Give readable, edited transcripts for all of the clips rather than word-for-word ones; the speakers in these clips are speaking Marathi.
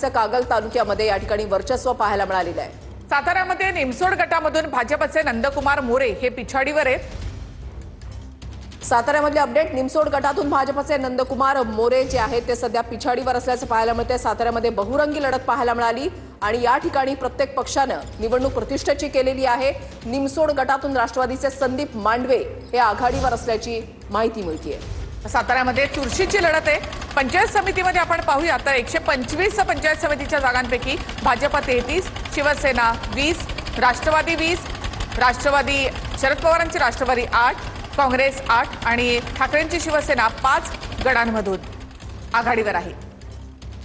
कागल तालुक्यामध्ये या ठिकाणी वर्चस्व पाहायला मिळालेलं आहे। साताऱ्यामध्ये निमसोड गटामधून भाजपचे नंदकुमार मोरे हे पिछाडीवर आहेत। साताऱ्यामधले अपडेट, निमसोड गटातून भाजपचे नंदकुमार मोरे जे आहेत ते सध्या पिछाडीवर असल्याचं पाहायला मिळते। साताऱ्यामध्ये बहुरंगी लढत पाहायला मिळाली आणि या ठिकाणी प्रत्येक पक्षानं निवडणूक प्रतिष्ठेची केलेली आहे। निमसोड गटातून राष्ट्रवादीचे संदीप मांडवे हे आघाडीवर असल्याची माहिती मिळते। साताऱ्यामध्ये चुरशीची लढत आहे। पंचायत समितीमध्ये आपण पाहूया तर 125 पंचायत समितीच्या जागांपैकी भाजप 33, शिवसेना 20, राष्ट्रवादी 20, राष्ट्रवादी शरद पवारांची राष्ट्रवादी 8, काँग्रेस 8 आणि ठाकरेंची शिवसेना 5 गटांमधून आघाडीवर आहे।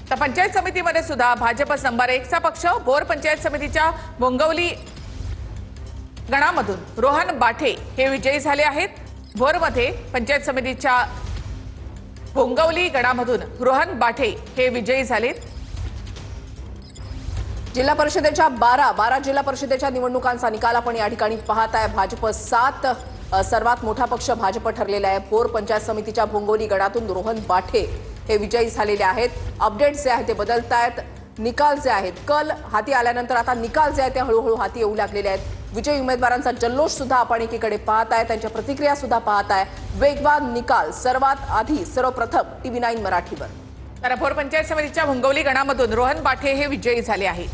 तर पंचायत समितीमध्ये सुद्धा भाजप नंबर 1 चा पक्ष भोर पंचायत समितीच्या बोंगवली गणामधून रोहन बाठे हे विजयी झाले आहेत। भोरमध्ये पंचायत समितीच्या बोंगवली गणामधून रोहन बाठे हे विजयी झालेत। जिल्हा परिषदेच्या 12 जिल्हा परिषदेच्या निवडणुकांचा निकाल आपण या ठिकाणी पाहत आहे। भाजप 7 सर्वात मोठा पक्ष भाजप ठरलेला आहे। भोर पंचायत समितीच्या बोंगवली गणातून रोहन बाठे हे विजयी झालेले आहेत। अपडेट्स जे आहेत ते बदलत आहेत। निकाल जे आहेत कल हाती आल्यानंतर आता निकाल जे आहेत ते हळूहळू हाती येऊ लागलेले आहेत। विजयी उमेदवारांचा जल्लोष सुद्धा आपण एकीकडे पाहत आहे, त्यांच्या प्रतिक्रिया सुद्धा पाहत आहे। वेगवान निकाल सर्वात आधी सर्वप्रथम TV9 मराठीवर। तर भोर पंचायत समितीच्या बोंगवली गणामधून रोहन बाठे हे विजयी झाले आहे।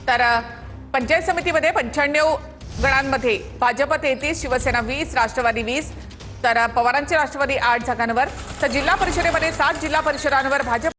तर पंचायत समितीमध्ये 95 गणांमध्ये भाजप 33, शिवसेना 20, राष्ट्रवादी 20, तर पवारांची राष्ट्रवादी 8 जागांवर, तर जिल्हा परिषदेमध्ये 7 जिल्हा परिषदांवर भाजप